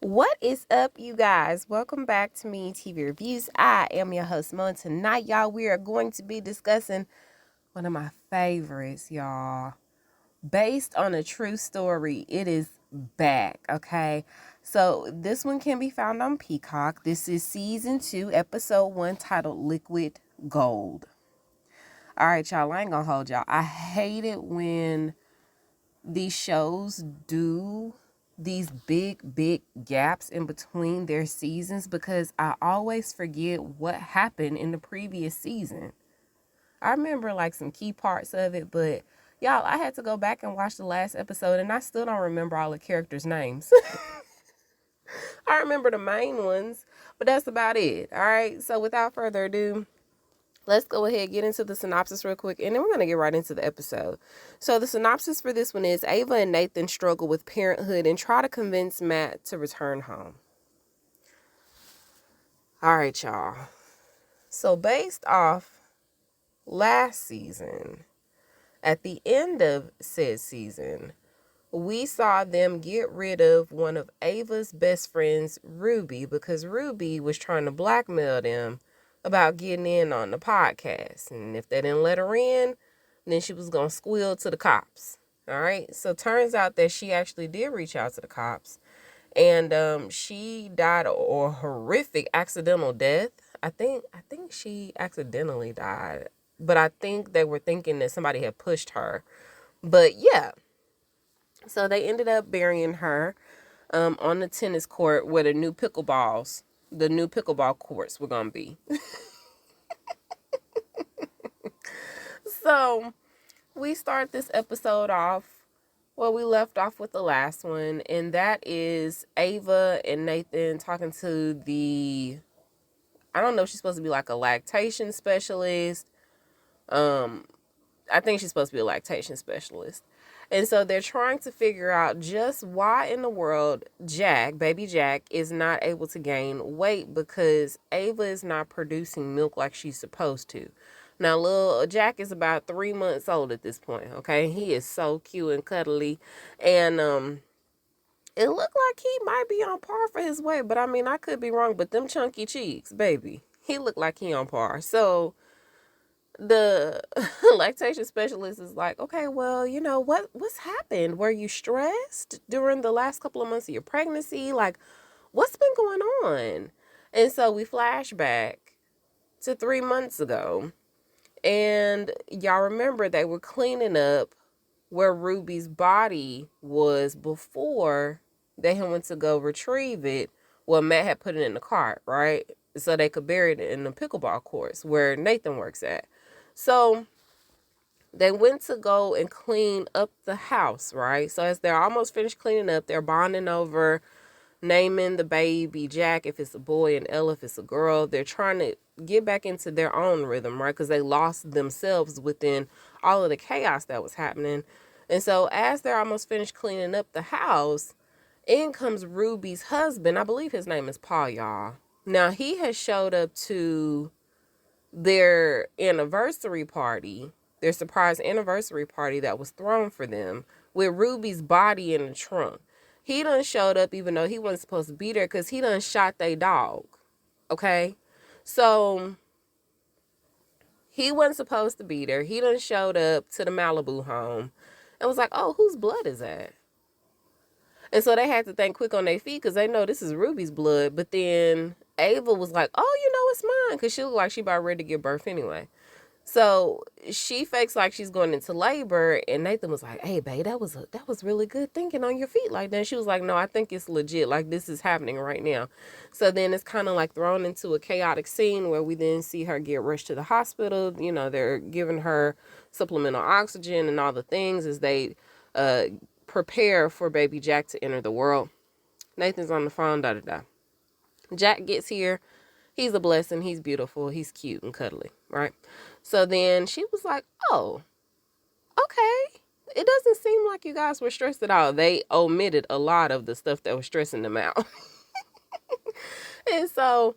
What is up, you guys? Welcome back to Me TV Reviews. I am your host, Mo, and tonight, y'all, we are going to be discussing one of my favorites, y'all. Based on a true story, it is back, okay? So this one can be found on Peacock. This is season 2, episode 1, titled Liquid Gold. All right, y'all, I ain't gonna hold y'all. I hate it when these shows do these big gaps in between their seasons because I always forget what happened in the previous season. I remember like some key parts of it, but y'all, I had to go back and watch the last episode and I still don't remember all the characters' names. I remember the main ones, but that's about it. All right. So without further ado, let's go ahead and get into the synopsis real quick, and then we're going to get right into the episode. So the synopsis for this one is Ava and Nathan struggle with parenthood and try to convince Matt to return home. All right, y'all. So based off last season, at the end of said season, we saw them get rid of one of Ava's best friends, Ruby, because Ruby was trying to blackmail them about getting in on the podcast. And if they didn't let her in, then she was going to squeal to the cops. All right. So turns out that she actually did reach out to the cops. And she died a horrific accidental death. I think she accidentally died. But I think they were thinking that somebody had pushed her. But yeah. So they ended up burying her on the tennis court where the new pickleball courts were going to be. So we start this episode off well, we left off with the last one, and that is Ava and Nathan talking to I don't know if she's supposed to be like a lactation specialist. I think she's supposed to be a lactation specialist. And so they're trying to figure out just why in the world baby Jack, is not able to gain weight because Ava is not producing milk like she's supposed to. Now, little Jack is about 3 months old at this point, okay? He is so cute and cuddly. And it looked like he might be on par for his weight, but I mean, I could be wrong. But them chunky cheeks, baby, he looked like he on par. So the lactation specialist is like, okay, well, you know, what's happened? Were you stressed during the last couple of months of your pregnancy? Like, what's been going on? And so we flash back to 3 months ago. And y'all remember they were cleaning up where Ruby's body was before they had went to go retrieve it. Well, Matt had put it in the cart, right? So they could bury it in the pickleball courts where Nathan works at. So they went to go and clean up the house, right? So as they're almost finished cleaning up, they're bonding over naming the baby Jack if it's a boy and Ella if it's a girl. They're trying to get back into their own rhythm, right? Because they lost themselves within all of the chaos that was happening. And so as they're almost finished cleaning up the house, in comes Ruby's husband. I believe his name is Paul, y'all. Now, he has showed up to their anniversary party, their surprise anniversary party that was thrown for them with Ruby's body in the trunk. He done showed up even though he wasn't supposed to be there because he done shot their dog. Okay? So he wasn't supposed to be there. He done showed up to the Malibu home and was like, oh, whose blood is that? And so they had to think quick on their feet because they know this is Ruby's blood. But then Ava was like, oh, you know, it's mine. Because she looked like she about ready to give birth anyway. So she fakes like she's going into labor. And Nathan was like, hey, babe, that was really good thinking on your feet like that. And she was like, no, I think it's legit. Like, this is happening right now. So then it's kind of like thrown into a chaotic scene where we then see her get rushed to the hospital. You know, they're giving her supplemental oxygen and all the things as they prepare for baby Jack to enter the world. Nathan's on the phone, Jack gets here. He's a blessing. He's beautiful. He's cute and cuddly, right? So then she was like, oh, okay. It doesn't seem like you guys were stressed at all. They omitted a lot of the stuff that was stressing them out. And so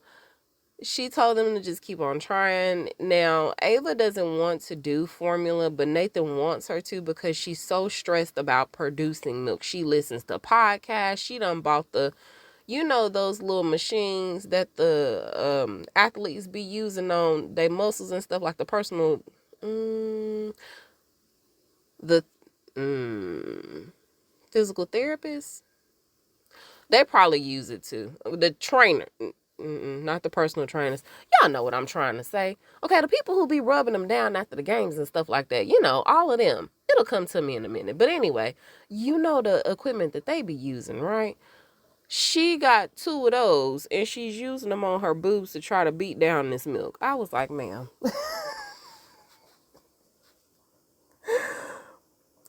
she told them to just keep on trying. Now, Ava doesn't want to do formula, but Nathan wants her to because she's so stressed about producing milk. She listens to podcasts. She done bought the You know those little machines that the athletes be using on their muscles and stuff, like the personal, the physical therapist. They probably use it too. The trainer, not the personal trainers. Y'all know what I'm trying to say. Okay, the people who be rubbing them down after the games and stuff like that. You know, all of them. It'll come to me in a minute. But anyway, you know the equipment that they be using, right? She got 2 of those and she's using them on her boobs to try to beat down this milk. I was like, ma'am.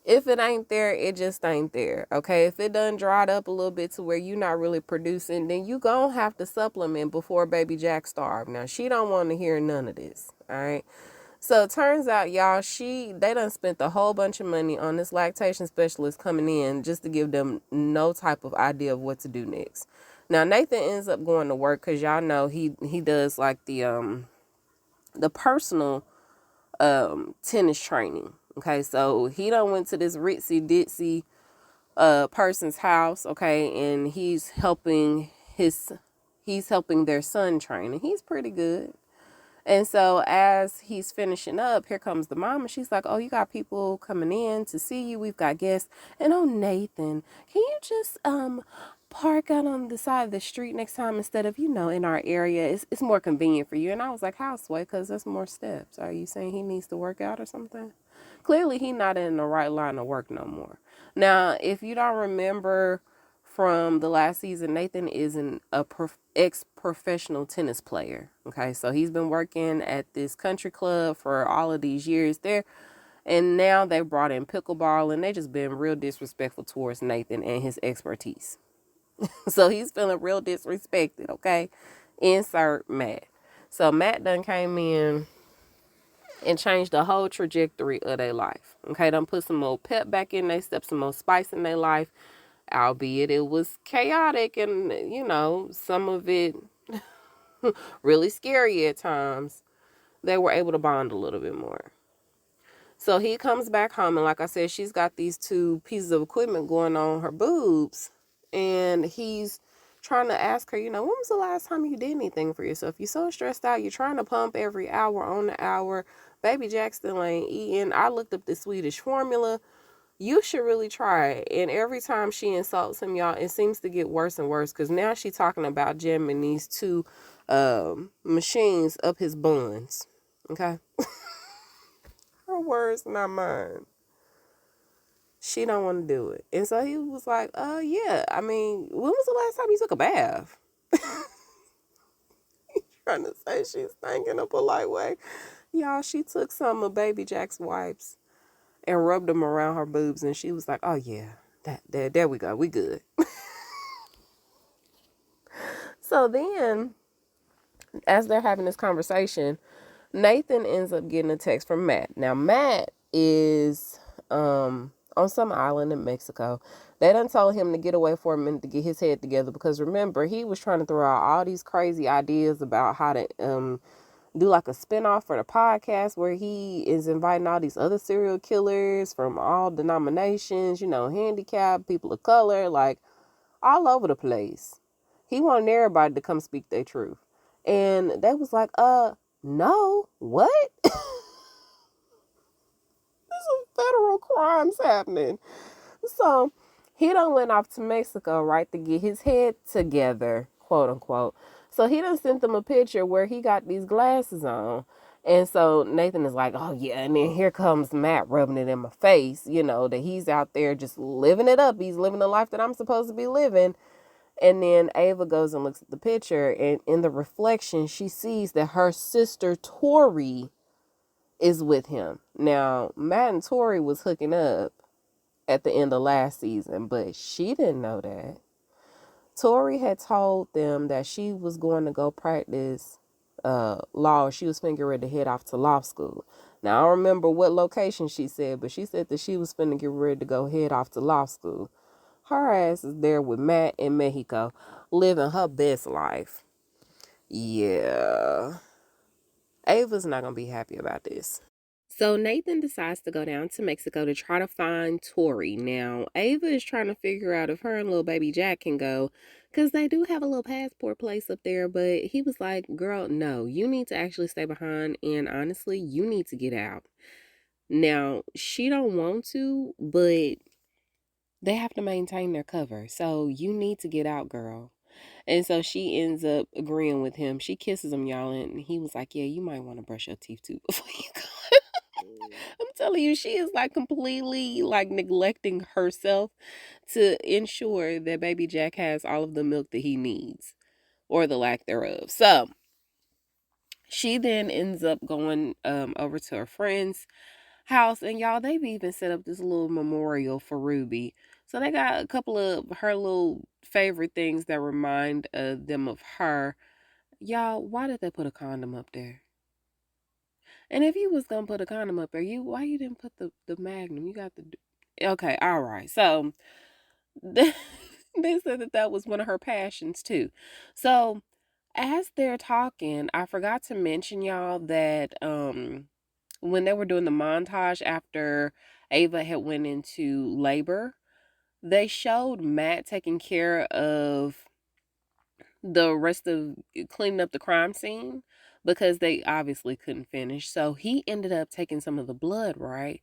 If it ain't there, it just ain't there. Okay. If it done dried up a little bit to where you're not really producing, then you gonna have to supplement before baby Jack starve. Now she don't want to hear none of this. All right. So it turns out, y'all, they done spent a whole bunch of money on this lactation specialist coming in just to give them no type of idea of what to do next. Now Nathan ends up going to work because y'all know he does like the personal tennis training. Okay, so he done went to this ritzy ditzy person's house, okay, and he's helping their son train, and he's pretty good. And so as he's finishing up, here comes the mom, and she's like, oh, you got people coming in to see you. We've got guests. And oh, Nathan, can you just park out on the side of the street next time instead of, in our area? It's more convenient for you. And I was like, how, Sway? Because there's more steps. Are you saying he needs to work out or something? Clearly, he not in the right line of work no more. Now, if you don't remember from the last season, Nathan is ex-professional tennis player. Okay, so he's been working at this country club for all of these years there. And now they brought in pickleball, and they just been real disrespectful towards Nathan and his expertise. So he's feeling real disrespected, okay? Insert Matt. So Matt done came in and changed the whole trajectory of their life. Okay, done put some more pep back in their step, some more spice in their life, albeit it was chaotic and, some of it really scary at times. They were able to bond a little bit more. So he comes back home, and like I said, she's got these 2 pieces of equipment going on her boobs, and he's trying to ask her, when was the last time you did anything for yourself? You're so stressed out. You're trying to pump every hour on the hour. Baby Jack still ain't eating. I looked up the Swedish formula. You should really try it. And every time she insults him, y'all, it seems to get worse and worse, because now she's talking about jamming these 2 machines up his buns. Okay? Her words, not mine. She don't want to do it. And so he was like, yeah. I mean, when was the last time you took a bath? He's trying to say she's thinking a polite way. Y'all, she took some of baby Jack's wipes and rubbed them around her boobs, and she was like, oh yeah, there we go, we good. So then, as they're having this conversation, Nathan ends up getting a text from Matt. Now Matt is on some island in Mexico. They done told him to get away for a minute to get his head together, because remember, he was trying to throw out all these crazy ideas about how to do like a spinoff for the podcast where he is inviting all these other serial killers from all denominations, handicapped, people of color, like all over the place. He wanted everybody to come speak their truth. And they was like, no, what? There's some federal crimes happening. So he done went off to Mexico, right, to get his head together, quote unquote. So he done sent them a picture where he got these glasses on. And so Nathan is like, oh yeah. And then here comes Matt rubbing it in my face, that he's out there just living it up. He's living the life that I'm supposed to be living. And then Ava goes and looks at the picture, and in the reflection, she sees that her sister Tori is with him. Now, Matt and Tori was hooking up at the end of last season, but she didn't know that. Tori had told them that she was going to go practice law. She was finna get ready to head off to law school. Now, I don't remember what location she said, but she said that she was finna get ready to go head off to law school. Her ass is there with Matt in Mexico, living her best life. Yeah. Ava's not going to be happy about this. So Nathan decides to go down to Mexico to try to find Tori. Now, Ava is trying to figure out if her and little baby Jack can go Because they do have a little passport place up there, but he was like, girl, no, you need to actually stay behind, and honestly, you need to get out. Now, she don't want to, but they have to maintain their cover. So you need to get out, girl. And so she ends up agreeing with him. She kisses him, y'all, and he was like, yeah, you might want to brush your teeth too before you go. I'm telling you, she is like completely like neglecting herself to ensure that baby Jack has all of the milk that he needs or the lack thereof. So she then ends up going over to her friend's house, and y'all, they've even set up this little memorial for Ruby. So they got a couple of her little favorite things that remind them of her. Y'all, why did they put a condom up there? And if you was gonna put a condom up there, why you didn't put the magnum? You got the okay, all right. So they said that that was one of her passions too. So as they're talking, I forgot to mention y'all that when they were doing the montage after Ava had went into labor, they showed Matt taking care of the rest of cleaning up the crime scene because they obviously couldn't finish. So he ended up taking some of the blood, right?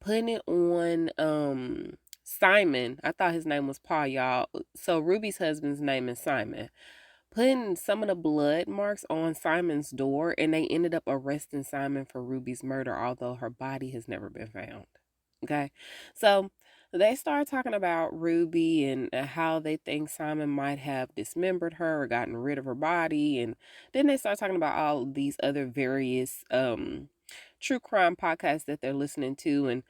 Putting it on Simon. I thought his name was Paul, y'all. So Ruby's husband's name is Simon. Putting some of the blood marks on Simon's door, and they ended up arresting Simon for Ruby's murder, although her body has never been found. Okay. So they start talking about Ruby and how they think Simon might have dismembered her or gotten rid of her body. And then they start talking about all these other various true crime podcasts that they're listening to. And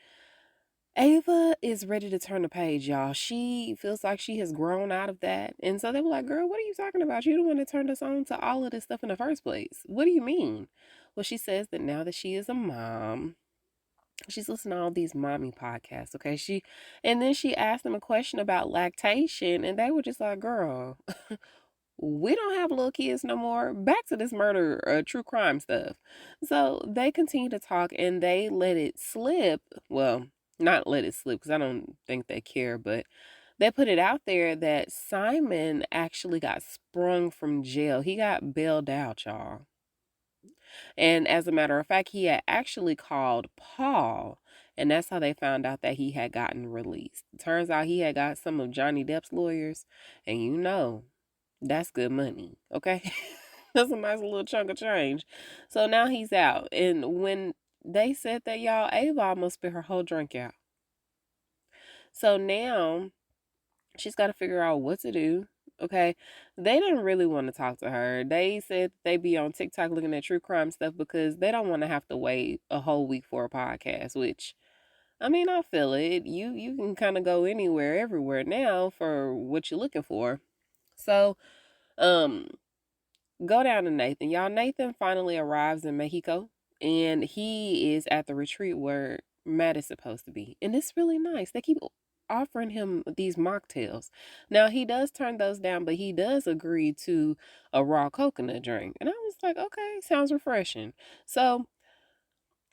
Ava is ready to turn the page, y'all. She feels like she has grown out of that. And so they were like, girl, what are you talking about? You the one that turned us on to all of this stuff in the first place. What do you mean? Well, she says that now that she is a mom, she's listening to all these mommy podcasts. Okay. And then she asked them a question about lactation, and they were just like, girl, we don't have little kids no more. Back to this murder, true crime stuff. So they continue to talk, and they let it slip. Well, not let it slip because I don't think they care, but they put it out there that Simon actually got sprung from jail. He got bailed out, y'all. And as a matter of fact, he had actually called Paul, and that's how they found out that he had gotten released. Turns out he had got some of Johnny Depp's lawyers, and you know, that's good money, okay? That's a nice little chunk of change. So now he's out. And when they said that, y'all, Ava almost spit her whole drink out. So now she's got to figure out what to do. Okay. They didn't really want to talk to her. They said they be on TikTok looking at true crime stuff because they don't want to have to wait a whole week for a podcast, which I mean, I feel it. You can kind of go anywhere, everywhere now for what you're looking for. So, um, go down to Nathan. Y'all, Nathan finally arrives in Mexico, and he is at the retreat where Matt is supposed to be. And it's really nice. They keep offering him these mocktails. Now, he does turn those down, but he does agree to a raw coconut drink. And I was like, okay, sounds refreshing. So,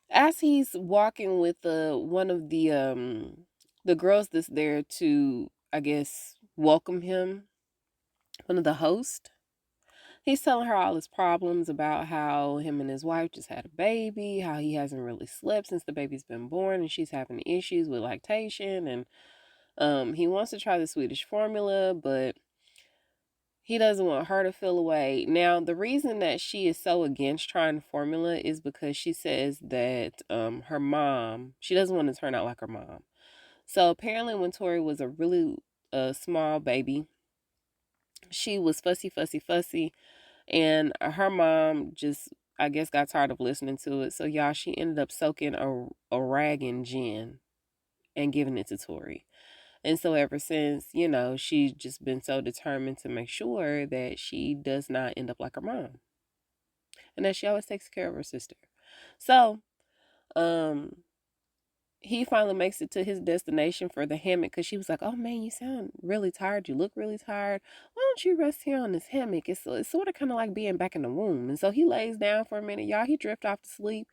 as he's walking with one of the girls that's there to, I guess, welcome him, one of the hosts, he's telling her all his problems about how him and his wife just had a baby, how he hasn't really slept since the baby's been born, and she's having issues with lactation. And he wants to try the Swedish formula, but he doesn't want her to feel away. Now, the reason that she is so against trying formula is because she says that her mom, she doesn't want to turn out like her mom. So apparently when Tori was a really small baby, she was fussy, fussy, fussy. And her mom just, I guess, got tired of listening to it. So, y'all, she ended up soaking a rag in gin and giving it to Tori. And so, ever since, you know, she's just been so determined to make sure that she does not end up like her mom and that she always takes care of her sister. So, um, he finally makes it to his destination for the hammock because she was like, oh man, you sound really tired. You look really tired. Why don't you rest here on this hammock? It's sort of kind of like being back in the womb. And so he lays down for a minute. Y'all, he drift off to sleep.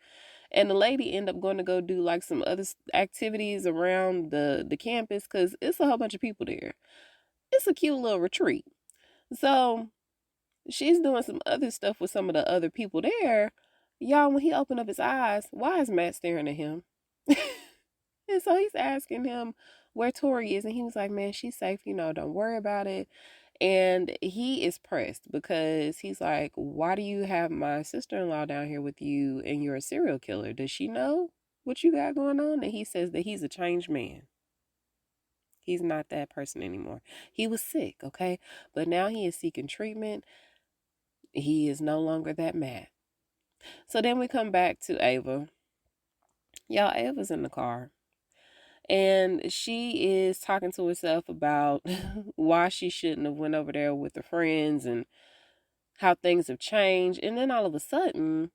And the lady end up going to go do like some other activities around the campus because it's a whole bunch of people there. It's a cute little retreat. So she's doing some other stuff with some of the other people there. Y'all, when he opened up his eyes, why is Matt staring at him? And so he's asking him where Tori is, and he was like, "Man, she's safe, don't worry about it." And he is pressed because he's like, "Why do you have my sister-in-law down here with you and you're a serial killer? Does she know what you got going on?" And he says that he's a changed man. He's not that person anymore. He was sick, okay? But now he is seeking treatment. He is no longer that mad. So then we come back to Ava. Y'all, Ava's in the car. And she is talking to herself about why she shouldn't have went over there with her friends and how things have changed. And then all of a sudden,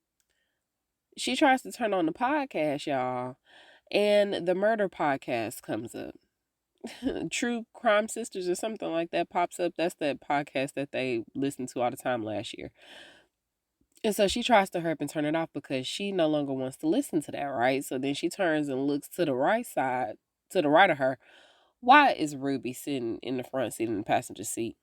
she tries to turn on the podcast, y'all. And the murder podcast comes up. True Crime Sisters or something like that pops up. That's that podcast that they listened to all the time last year. And so she tries to hurry up and turn it off because she no longer wants to listen to that, right? So then she turns and looks to the right side, to the right of her. Why is Ruby sitting in the front seat in the passenger seat?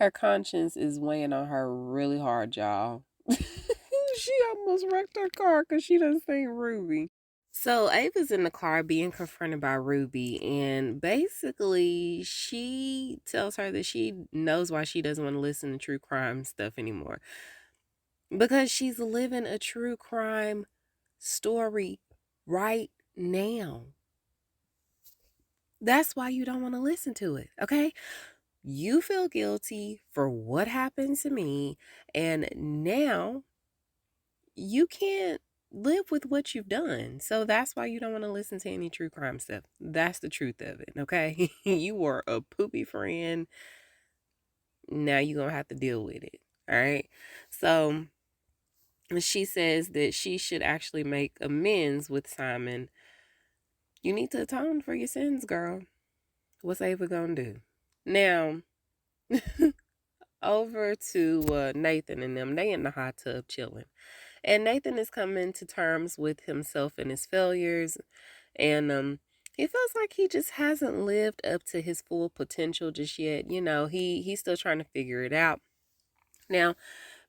Her conscience is weighing on her really hard, y'all. She almost wrecked her car because she done seen Ruby. So Ava's in the car being confronted by Ruby, and basically she tells her that she knows why she doesn't want to listen to true crime stuff anymore. Because she's living a true crime story right now. That's why you don't want to listen to it, okay? You feel guilty for what happened to me, and now you can't live with what you've done. So that's why you don't want to listen to any true crime stuff. That's the truth of it, okay? You were a poopy friend. Now you're going to have to deal with it, all right? So she says that she should actually make amends with Simon. You need to atone for your sins, girl. What's Ava gonna do? Now, over to Nathan and them. They in the hot tub chilling. And Nathan is coming to terms with himself and his failures. And he feels like he just hasn't lived up to his full potential just yet. He's still trying to figure it out. Now,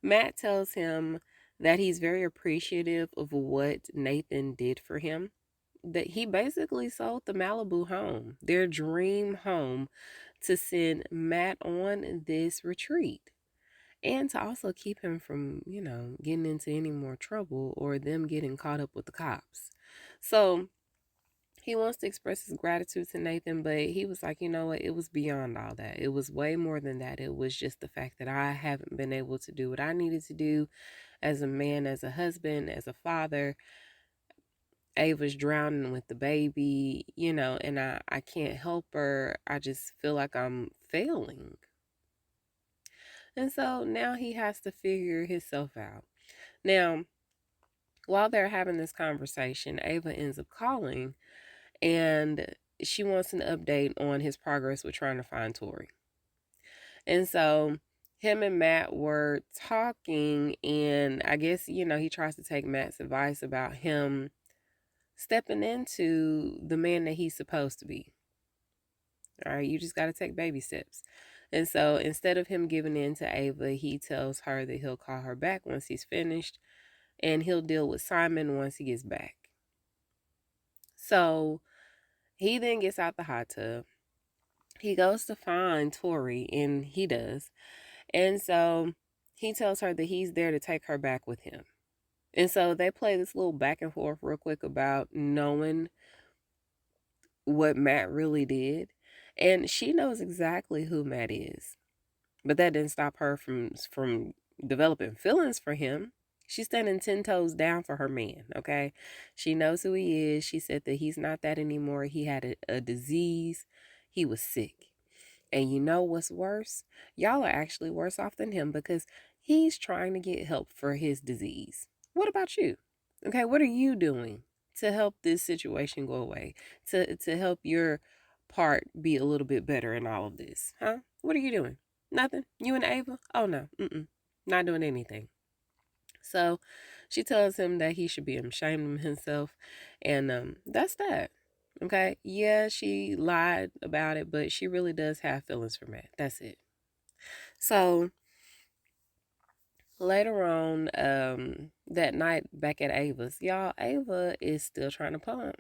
Matt tells him that he's very appreciative of what Nathan did for him. That he basically sold the Malibu home, their dream home, to send Matt on this retreat. And to also keep him from, getting into any more trouble or them getting caught up with the cops. So he wants to express his gratitude to Nathan, but he was like, you know what? It was beyond all that. It was way more than that. It was just the fact that I haven't been able to do what I needed to do as a man, as a husband, as a father. Ava's drowning with the baby, and I can't help her. I just feel like I'm failing. And so now he has to figure himself out. Now, while they're having this conversation, Ava ends up calling and she wants an update on his progress with trying to find Tori. And so him and Matt were talking, and I guess, he tries to take Matt's advice about him stepping into the man that he's supposed to be. All right, you just got to take baby steps. And so instead of him giving in to Ava, he tells her that he'll call her back once he's finished and he'll deal with Simon once he gets back. So he then gets out the hot tub. He goes to find Tori, and he does. And so he tells her that he's there to take her back with him. And so they play this little back and forth real quick about knowing what Matt really did. And she knows exactly who Matt is. But that didn't stop her from developing feelings for him. She's standing 10 toes down for her man, okay? She knows who he is. She said that he's not that anymore. He had a disease. He was sick. And you know what's worse? Y'all are actually worse off than him because he's trying to get help for his disease. What about you? Okay, what are you doing to help this situation go away? To help your part be a little bit better in all of this? Huh? What are you doing? Nothing? You and Ava? Oh no. Not doing anything. So she tells him that he should be ashamed of himself. And that's that. Okay. Yeah, she lied about it, but she really does have feelings for Matt. That's it. So later on, that night back at Ava's, y'all, Ava is still trying to pump.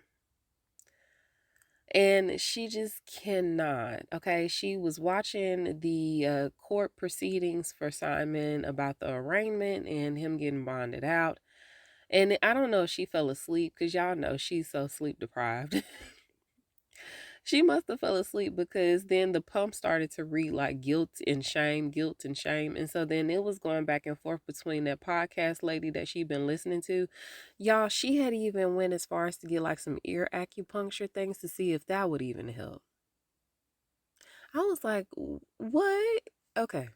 And she just cannot. Okay. She was watching the court proceedings for Simon about the arraignment and him getting bonded out. And I don't know if she fell asleep because y'all know she's so sleep deprived. She must have fell asleep because then the pump started to read like guilt and shame, guilt and shame. And so then it was going back and forth between that podcast lady that she'd been listening to. Y'all, she had even went as far as to get like some ear acupuncture things to see if that would even help. I was like, what? Okay.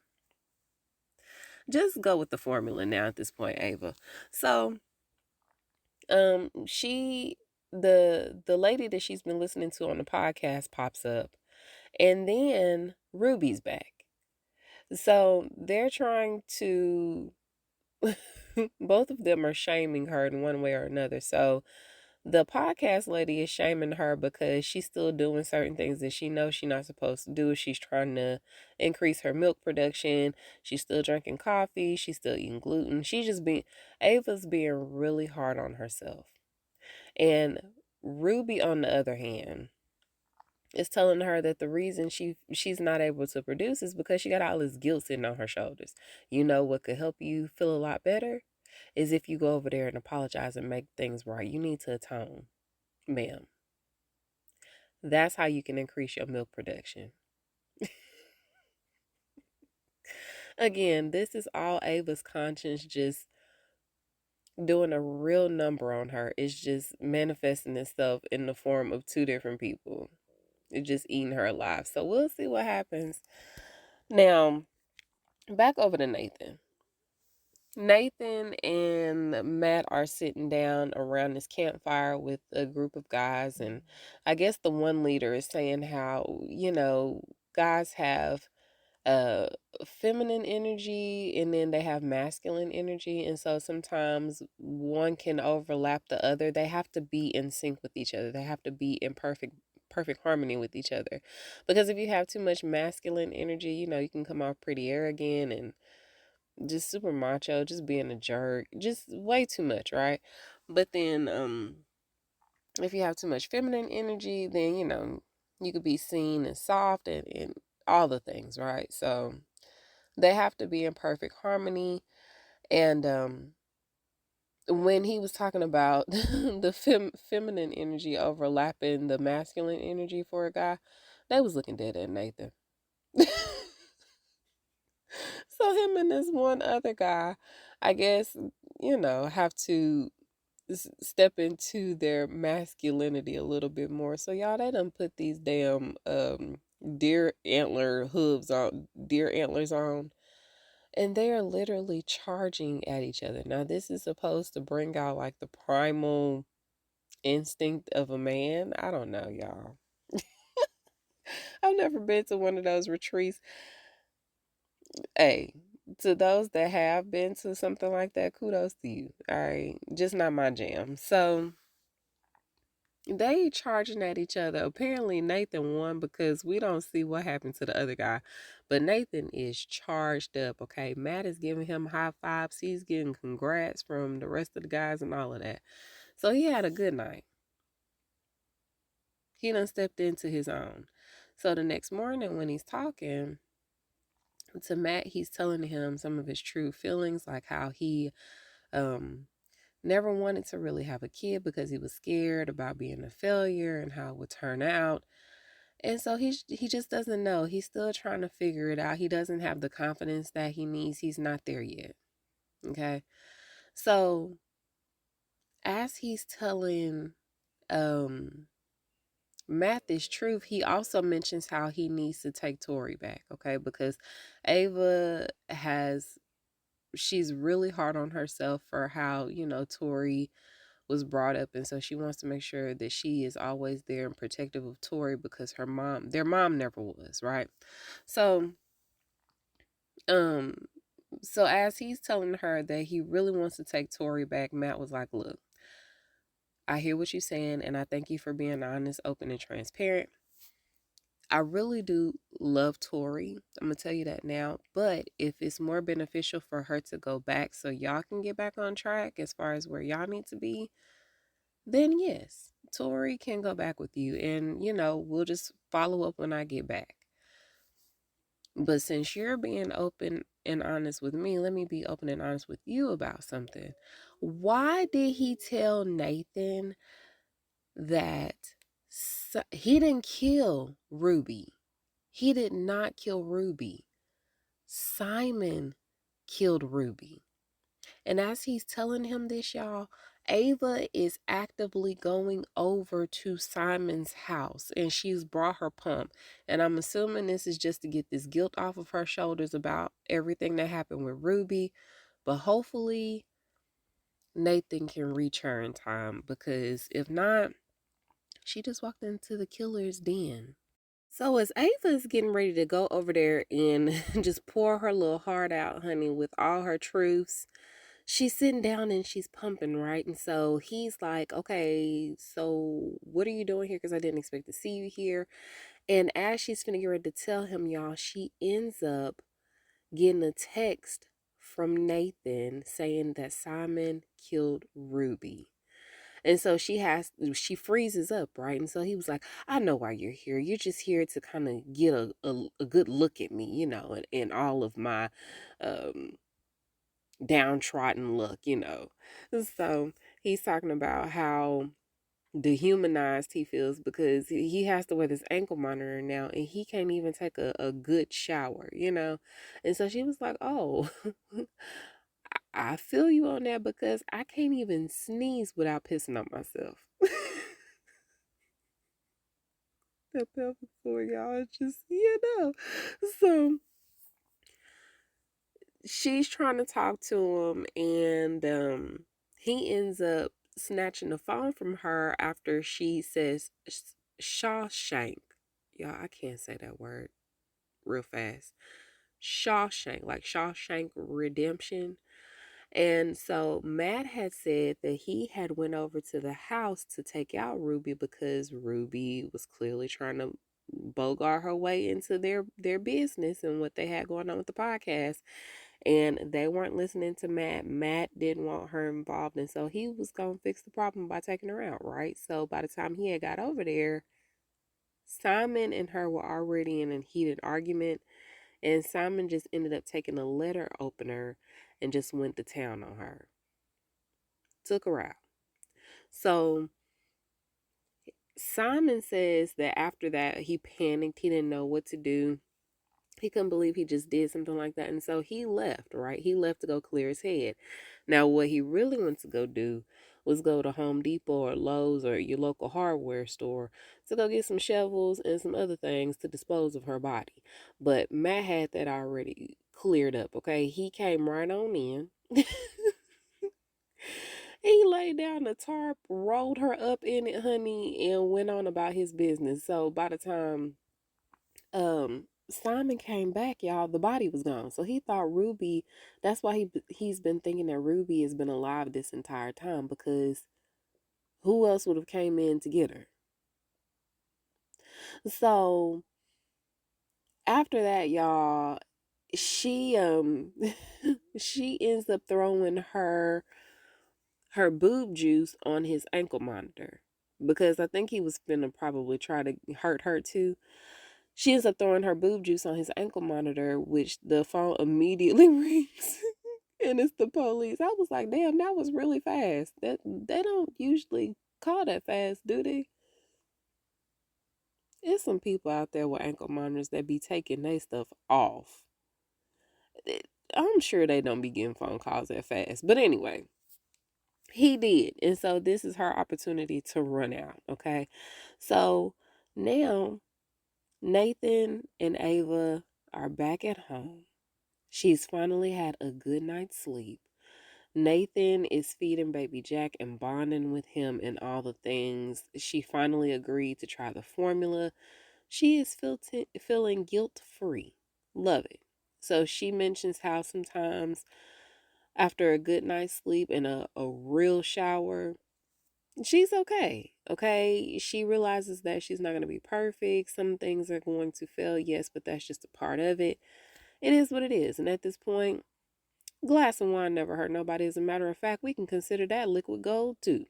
Just go with the formula now at this point, Ava. So, she the lady that she's been listening to on the podcast pops up, and then Ruby's back. So they're trying to both of them are shaming her in one way or another. So the podcast lady is shaming her because she's still doing certain things that she knows she's not supposed to do. She's trying to increase her milk production. She's still drinking coffee. She's still eating gluten. She's just being, Ava's being really hard on herself. And Ruby, on the other hand, is telling her that the reason she's not able to produce is because she got all this guilt sitting on her shoulders. You know what could help you feel a lot better is if you go over there and apologize and make things right. You need to atone, ma'am. That's how you can increase your milk production. Again, this is all Ava's conscience just doing a real number on her. It's just manifesting itself in the form of two different people. It's just eating her alive. So we'll see what happens. Now, back over to Nathan. Nathan and Matt are sitting down around this campfire with a group of guys, and I guess the one leader is saying how, guys have uh feminine energy and then they have masculine energy, and so sometimes one can overlap the other. They have to be in sync with each other. They have to be in perfect harmony with each other. Because if you have too much masculine energy, you can come off pretty arrogant and just super macho, just being a jerk, just way too much, right? But then if you have too much feminine energy, then you could be seen as soft and all the things, right? So they have to be in perfect harmony. And when he was talking about the feminine energy overlapping the masculine energy for a guy, they was looking dead at Nathan. So him and this one other guy, I guess, have to step into their masculinity a little bit more. So y'all, they done put these damn deer antlers on, and they are literally charging at each other. Now this is supposed to bring out like the primal instinct of a man. I don't know, y'all. I've never been to one of those retreats. Hey, to those that have been to something like that, kudos to you. All right, just not my jam. So they charging at each other. Apparently Nathan won because we don't see what happened to the other guy. But Nathan is charged up, okay? Matt is giving him high fives. He's getting congrats from the rest of the guys and all of that. So he had a good night. He done stepped into his own. So the next morning when he's talking to Matt, he's telling him some of his true feelings, like how he um never wanted to really have a kid because he was scared about being a failure and how it would turn out. And so he just doesn't know. He's still trying to figure it out. He doesn't have the confidence that he needs. He's not there yet. Okay. So as he's telling um Matt this truth, he also mentions how he needs to take Tori back, okay? Because Ava she's really hard on herself for how, Tori was brought up, and so she wants to make sure that she is always there and protective of Tori because their mom never was, right? So um so as he's telling her that he really wants to take Tori back, Matt was like, look, I hear what you're saying, and I thank you for being honest, open, and transparent. I really do love Tori. I'm gonna tell you that now. But if it's more beneficial for her to go back so y'all can get back on track as far as where y'all need to be, then yes, Tori can go back with you. And, we'll just follow up when I get back. But since you're being open and honest with me, let me be open and honest with you about something. Why did he tell Nathan that he didn't kill Ruby? He did not kill Ruby. Simon killed Ruby. And as he's telling him this, y'all, Ava is actively going over to Simon's house and she's brought her pump. And I'm assuming this is just to get this guilt off of her shoulders about everything that happened with Ruby. But hopefully Nathan can reach her in time, because if not, she just walked into the killer's den. So as Ava's getting ready to go over there and just pour her little heart out, honey, with all her truths, she's sitting down and she's pumping, right? And so he's like, okay, so what are you doing here? Because I didn't expect to see you here. And as she's finna get ready to tell him, y'all, she ends up getting a text from Nathan saying that Simon killed Ruby. And so she freezes up, right? And so he was like, I know why you're here. You're just here to kind of get a good look at me, and all of my um, downtrodden look, So he's talking about how dehumanized he feels because he has to wear this ankle monitor now and he can't even take a good shower. And so she was like, oh, I feel you on that because I can't even sneeze without pissing on myself. That pelvic floor, y'all, it's just. So she's trying to talk to him, and he ends up snatching the phone from her after she says Shawshank. Y'all, I can't say that word real fast. Shawshank, like Shawshank Redemption. And so Matt had said that he had went over to the house to take out Ruby because Ruby was clearly trying to bogart her way into their business and what they had going on with the podcast. And they weren't listening to Matt. Matt didn't want her involved. And so he was going to fix the problem by taking her out, right? So by the time he had got over there, Simon and her were already in a heated argument. And Simon just ended up taking a letter opener and just went to town on her. Took her out. So Simon says that after that, he panicked. He didn't know what to do. He couldn't believe he just did something like that. And so he left, right? He left to go clear his head. Now, what he really went to go do was go to Home Depot or Lowe's or your local hardware store to go get some shovels and some other things to dispose of her body. But Matt had that already cleared up, okay? He came right on in. He laid down the tarp, rolled her up in it, honey, and went on about his business. So by the time Simon came back, y'all, the body was gone. So he thought Ruby, that's why he's been thinking that Ruby has been alive this entire time, because who else would have came in to get her? So after that, y'all, she she ends up throwing her boob juice on his ankle monitor because I think he was finna probably try to hurt her too. She ends up throwing her boob juice on his ankle monitor, which the phone immediately rings. And it's the police. I was like, damn, that was really fast. That they don't usually call that fast, do they? There's some people out there with ankle monitors that be taking their stuff off. I'm sure they don't be getting phone calls that fast. But anyway, he did. And so this is her opportunity to run out. Okay. So now Nathan and Ava are back at home. She's finally had a good night's sleep. Nathan is feeding baby Jack and bonding with him and all the things. She finally agreed to try the formula. She is feeling guilt free. Love it. So she mentions how sometimes after a good night's sleep and a real shower, She's okay. Okay. She realizes that she's not going to be perfect. Some things are going to fail, yes, but that's just a part of it. It is what it is. And at this point, glass of wine never hurt nobody. As a matter of fact, we can consider that liquid gold too.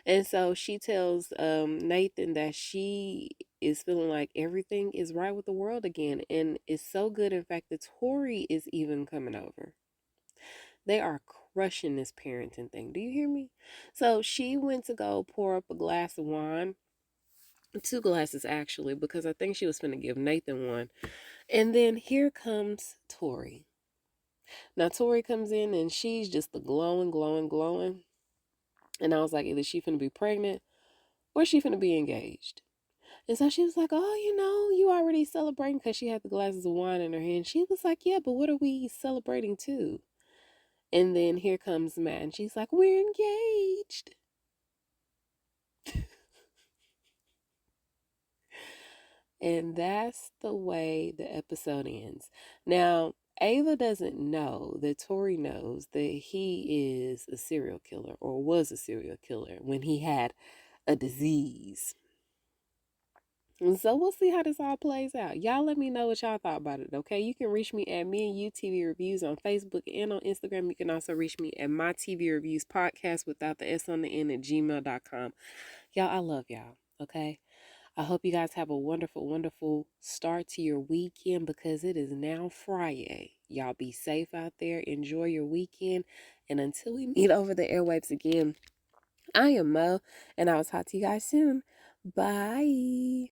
And so she tells Nathan that she is feeling like everything is right with the world again. And it's so good. In fact, the Tori is even coming over. They are crushing this parenting thing. Do you hear me? So she went to go pour up a glass of wine, two glasses actually, because I think she was going to give Nathan one. And then here comes Tori. Now Tori comes in and she's just the glowing, glowing, glowing. And I was like, either she finna be pregnant or she finna be engaged. And so she was like, oh, you already celebrating, because she had the glasses of wine in her hand. She was like, yeah, but what are we celebrating too? And then here comes Matt, and she's like, we're engaged. And that's the way the episode ends. Now, Ava doesn't know that Tori knows that he is a serial killer, or was a serial killer when he had a disease. And so we'll see how this all plays out. Y'all let me know what y'all thought about it, okay? You can reach me at Me and You TV Reviews on Facebook and on Instagram. You can also reach me at My TV Reviews Podcast without the S on the end at gmail.com. Y'all, I love y'all, okay? I hope you guys have a wonderful, wonderful start to your weekend, because it is now Friday. Y'all be safe out there. Enjoy your weekend. And until we meet over the airwaves again, I am Mo, and I'll talk to you guys soon. Bye.